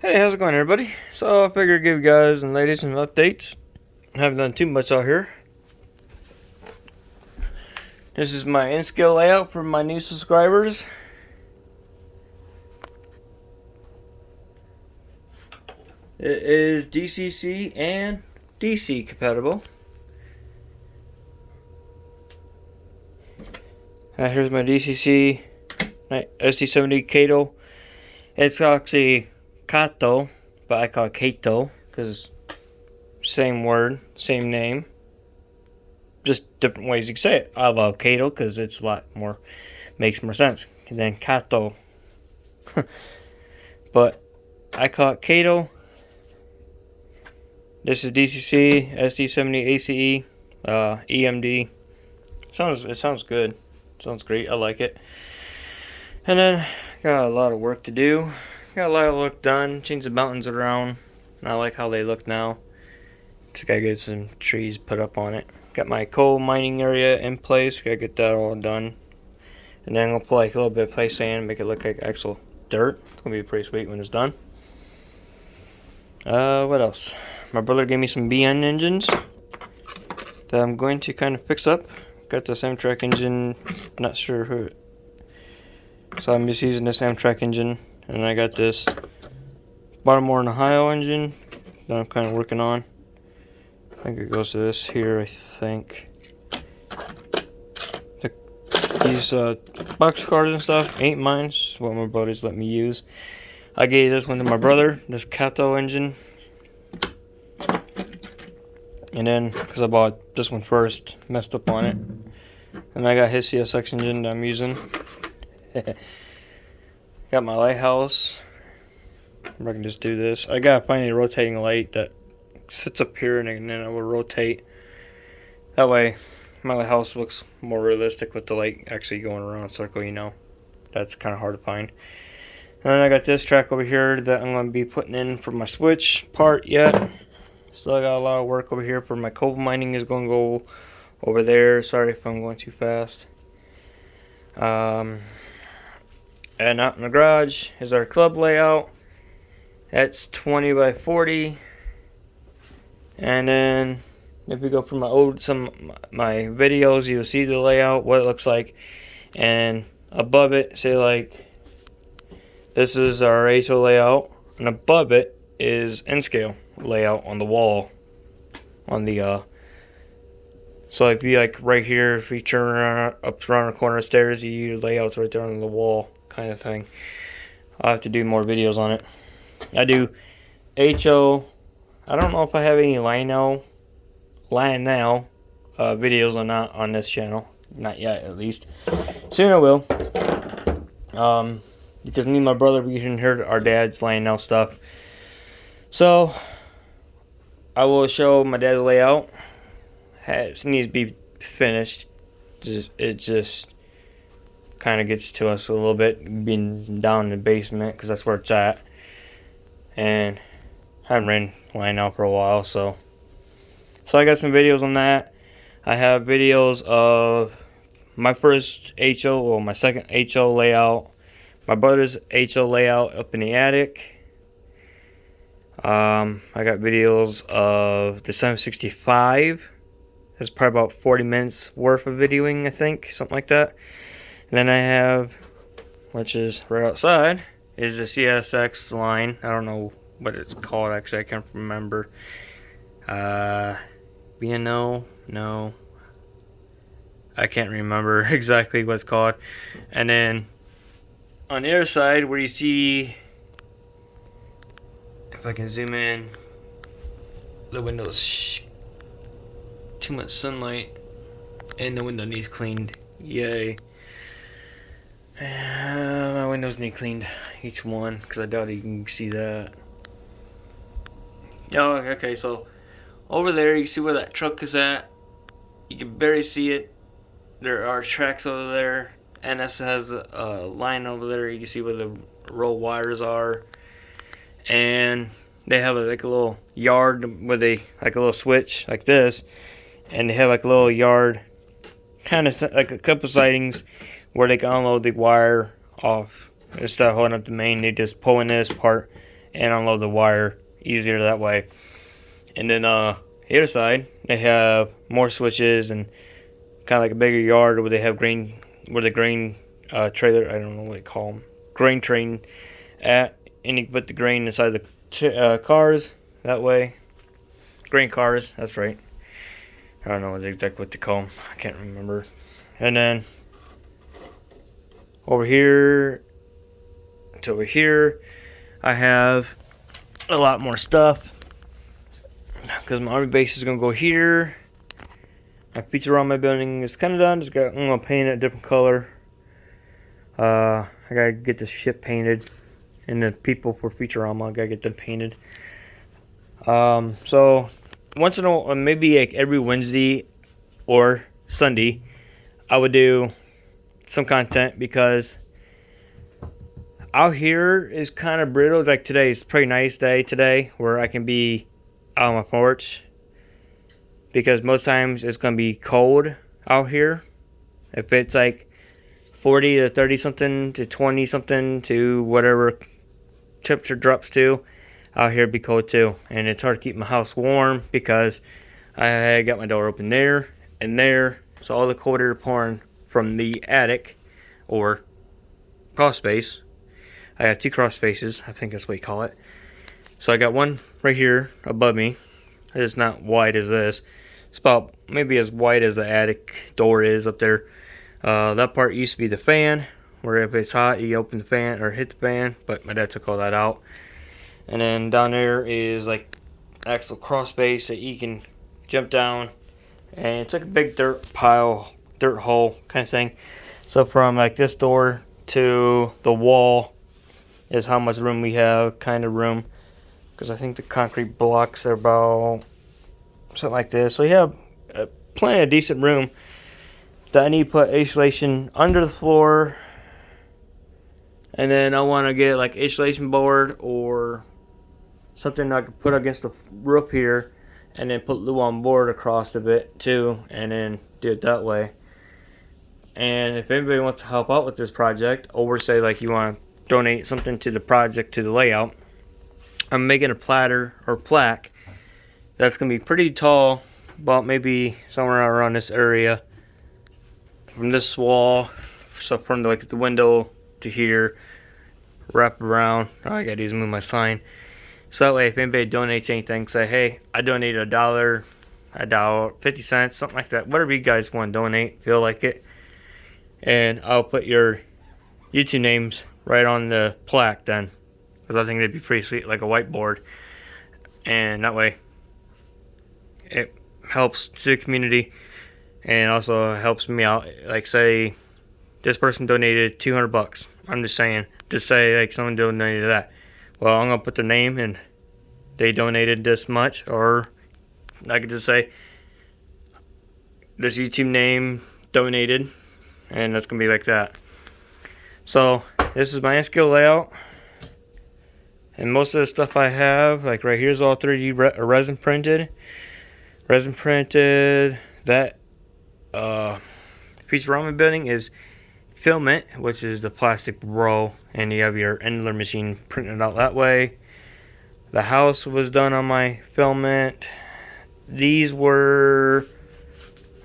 Hey, how's it going, everybody? So I figured I'd give you guys and ladies some updates. I haven't done too much out here. This is my in-scale layout for my new subscribers. It is DCC and DC compatible. Here's my DCC SD70 Kato. It's actually Kato, but I call it Kato because same word, same name. Just different ways you can say it. I love Kato because it's a lot more, makes more sense than Kato. But I call it Kato. This is DCC, SD70 ACE, EMD. It sounds good. Sounds great. I like it. And then got a lot of work to do. Got a lot of work done. Changed the mountains around. I like how they look now. Just gotta get some trees put up on it. Got my coal mining area in place. Gotta get that all done. And then I'm gonna put like a little bit of play sand, make it look like actual dirt. It's gonna be pretty sweet when it's done. What else? My brother gave me some BN engines that I'm going to kind of fix up. Got this Amtrak engine, not sure who. So I'm just using this Amtrak engine, and I got this Baltimore and Ohio engine that I'm kind of working on. I think it goes to this here, I think. These box cars and stuff ain't mine, it's just what my buddies let me use. I gave this one to my brother, this Kato engine. And then, because I bought this one first, messed up on it. And I got his CSX engine that I'm using. Got my lighthouse. I can just do this. I gotta find a rotating light that sits up here and then it will rotate. That way, my lighthouse looks more realistic with the light actually going around a circle, you know. That's kind of hard to find. And then I got this track over here that I'm going to be putting in for my switch part yet. Still got a lot of work over here for my coal mining is going to go over there. Sorry if I'm going too fast. And out in the garage is our club layout. That's 20 by 40. And then if we go from my videos, you'll see the layout, what it looks like. And above it, say like this is our HO layout, and above it is N-scale layout on the wall. On the so if you like right here, if you turn around up around the corner of the stairs, you layouts right there on the wall, kind of thing. I'll have to do more videos on it. I do HO. I don't know if I have any Lionel videos or not on this channel. Not yet, at least. Soon I will. Because me and my brother, we inherited our dad's Lionel stuff. So, I will show my dad's layout. It needs to be finished. It just kind of gets to us a little bit, being down in the basement, because that's where it's at. And I haven't ran Lionel for a while, so I got some videos on that. I have videos of my first HO, or my second HO layout, my brother's HO layout up in the attic. I got videos of the 765. That's probably about 40 minutes worth of videoing, I think, something like that. And then I have, which is right outside, is the CSX line. I don't know what it's called, actually. I can't remember. BNO? No. I can't remember exactly what it's called. And then on the other side, where you see, if I can zoom in, the window's too much sunlight, and the window needs cleaned. Yay. My windows need cleaned, each one, because I doubt you can see that. Oh, okay, so over there, you see where that truck is at. You can barely see it. There are tracks over there. NS has a line over there. You can see where the roll wires are. And they have like a little yard with a little switch like this. And they have like a little yard, kind of like a couple sidings where they can unload the wire off. Instead of holding up the main, they just pull in this part and unload the wire easier that way. And then the other side, they have more switches and kind of like a bigger yard where they have the grain trailer, I don't know what they call them, grain train at, and you can put the grain inside the cars that way. Grain cars, that's right. I don't know exactly what to call them. I can't remember. And then over here to over here, I have a lot more stuff because my army base is gonna go here. My feature on my building is kind of done. I'm gonna paint it a different color. I gotta get this ship painted, and the people for Futurama, I gotta get them painted. So once in a while, maybe like every Wednesday or Sunday, I would do some content because out here is kind of brittle. Like today is a pretty nice day today where I can be out on my porch because most times it's gonna be cold out here. If it's like 40 to 30 something to 20 something to whatever temperature drops to, out here it'd be cold too. And it's hard to keep my house warm because I got my door open there and there, so all the cold air pouring from the attic or crawl space. I have 2 crawl spaces, I think that's what you call it. So I got one right here above me. It's not wide as this. It's about maybe as wide as the attic door is up there. That part used to be the fan, where if it's hot you open the fan or hit the fan, but my dad took all that out. And then down there is like actual crawl space that you can jump down, and it's like a big dirt hole kind of thing. So from like this door to the wall is how much room we have, kind of room, because I think the concrete blocks are about something like this. So you have plenty of decent room. That I need to put insulation under the floor, and then I want to get like insulation board or something I could put against the roof here, and then put glue on board across a bit too, and then do it that way. And if anybody wants to help out with this project, or say like you want to donate something to the project, to the layout, I'm making a platter or plaque that's gonna be pretty tall, about maybe somewhere around this area, from this wall, so from like the window to here, wrap around. Oh, I gotta move my sign. So that way, if anybody donates anything, say, hey, I donated $1, $1.50, something like that. Whatever you guys want to donate, feel like it. And I'll put your YouTube names right on the plaque then, because I think that'd be pretty sweet, like a whiteboard. And that way, it helps the community, and also helps me out. Like say, this person donated $200. I'm just saying, just say like someone donated that. Well, I'm gonna put their name and they donated this much, or I could just say this YouTube name donated, and that's gonna be like that. So this is my N-scale layout, and most of the stuff I have, like right here, is all 3D resin printed. That Futurama building is filament, which is the plastic roll, and you have your Endler machine printed out that way. The house was done on my filament. These were,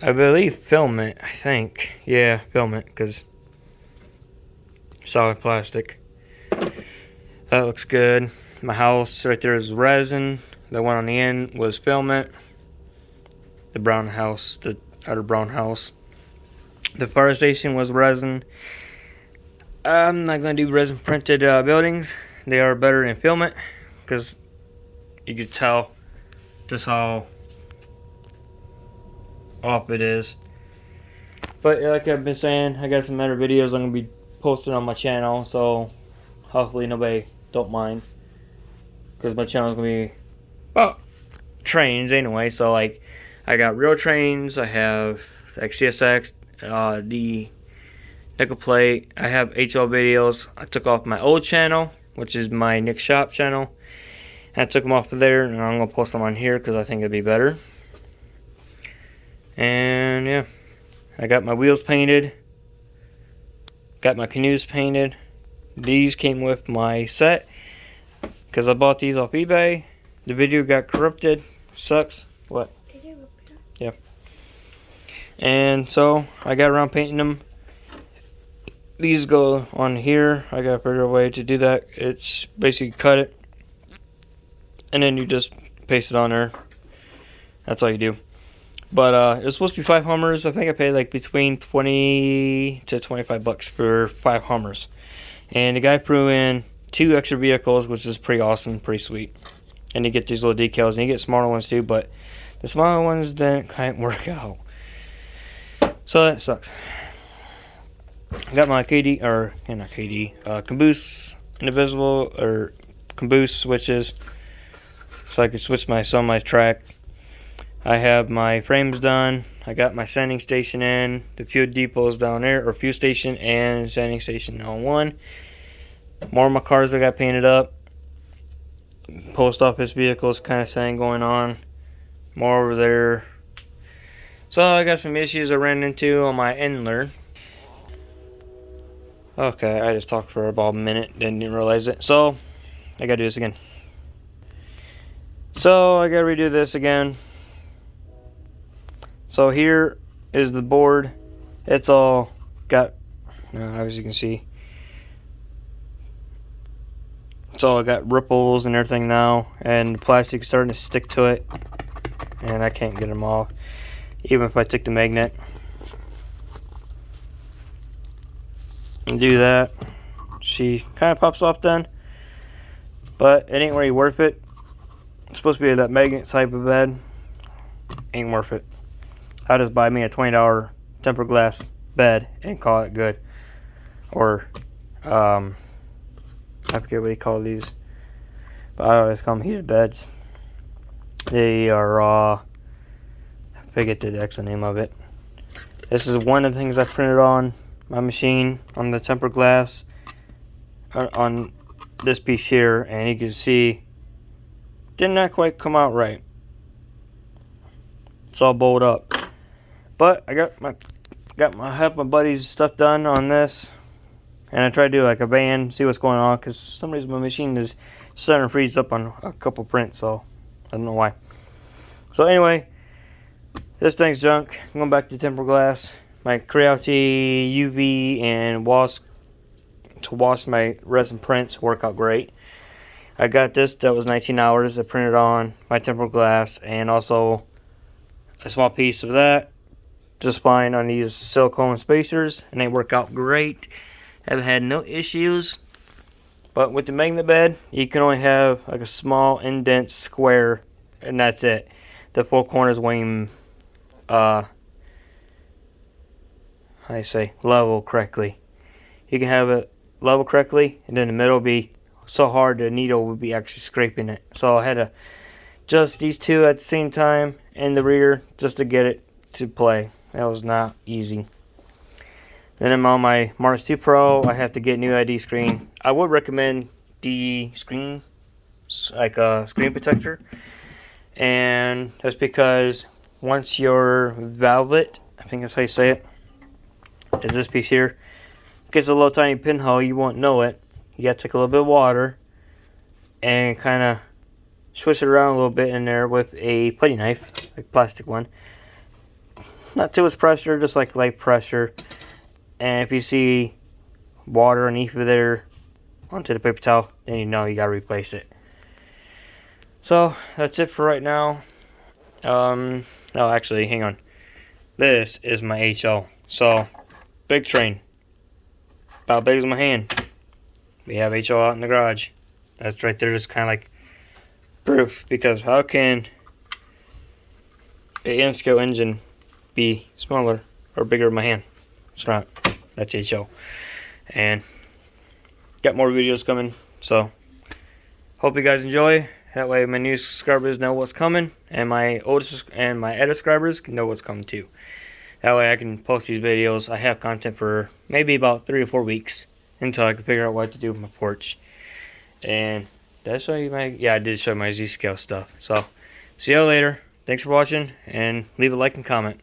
I believe, filament, I think. Yeah, filament, because solid plastic. That looks good. My house right there is resin. The one on the end was filament. The brown house, the outer brown house. The fire station was resin. I'm not going to do resin printed buildings. They are better in filament, because you can tell just how off it is. But like I've been saying, I got some other videos I'm going to be posting on my channel, so hopefully nobody don't mind, because my channel is going to be about trains anyway. So like, I got real trains, I have like CSX, the nickel plate. I have HL videos. I took off my old channel, which is my Nick Shop channel, and I took them off of there, and I'm gonna post them on here because I think it'd be better. And yeah, I got my wheels painted, got my canoes painted. These came with my set, because I bought these off eBay. The video got corrupted. Sucks. What? Yeah. And so I got around painting them. These go on here. I got to figure a way to do that. It's basically cut it, and then you just paste it on there. That's all you do. But it was supposed to be 5 Hummers. I think I paid like between 20 to 25 bucks for 5 Hummers. And the guy threw in 2 extra vehicles, which is pretty awesome, pretty sweet. And you get these little decals, and you get smaller ones too, but the smaller ones didn't quite work out. So that sucks. I got my caboose indivisible or caboose switches, so I could switch some my track. I have my frames done. I got my sanding station in. The fuel depots down there, or fuel station and sanding station on one. More of my cars I got painted up. Post office vehicles kind of thing going on. More over there. So I got some issues I ran into on my Endler. Okay, I just talked for about a minute, didn't realize it. So I gotta do this again. So I gotta redo this again. So here is the board. It's all got, as you can see, it's all got ripples and everything now, and the plastic is starting to stick to it, and I can't get them off, even if I took the magnet and do that. She kind of pops off then, but it ain't really worth it. It's supposed to be that magnet type of bed. Ain't worth it. I'll just buy me a $20 tempered glass bed and call it good. Or, I forget what you call these, but I always call them heated beds. They are, I forget the actual name of it. This is one of the things I printed on my machine, on the tempered glass, on this piece here, and you can see, did not quite come out right. It's all bowled up. But I got my my buddy's stuff done on this, and I tried to do like a band, see what's going on, because for some reason my machine is starting to freeze up on a couple prints, so I don't know why. So anyway, this thing's junk. I'm going back to tempered glass. My Creality UV and wash to wash my resin prints work out great. I got this that was $19. I printed on my tempered glass, and also a small piece of that. Just fine on these silicone spacers, and they work out great. Haven't had no issues. But with the magnet bed, you can only have like a small indent square, and that's it. The 4 corners won't even how do you say, level correctly. You can have it level correctly, and then the middle will be so hard the needle would be actually scraping it. So I had to adjust these two at the same time in the rear just to get it to play. That was not easy. Then I'm on my Mars 2 Pro. I have to get a new ID screen. I would recommend the screen, like a screen protector, and that's because once your velvet, I think that's how you say it, is this piece here, gets a little tiny pinhole, you won't know it. You gotta take a little bit of water and kind of swish it around a little bit in there with a putty knife, like plastic one. Not too much pressure, just like light pressure. And if you see water underneath of there onto the paper towel, then you know you gotta replace it. So that's it for right now. Oh, actually, hang on. This is my HO. So big train, about big as my hand. We have HO out in the garage. That's right there, just kind of like proof, because how can an N-scale engine be smaller or bigger than my hand? It's not. That's HO. And got more videos coming, so hope you guys enjoy. That way my new subscribers know what's coming, and my oldest and my edit subscribers know what's coming too. That way I can post these videos. I have content for maybe about 3 or 4 weeks until I can figure out what to do with my porch. And did I show you my, yeah, I did show my Z-scale stuff. So see y'all later. Thanks for watching, and leave a like and comment.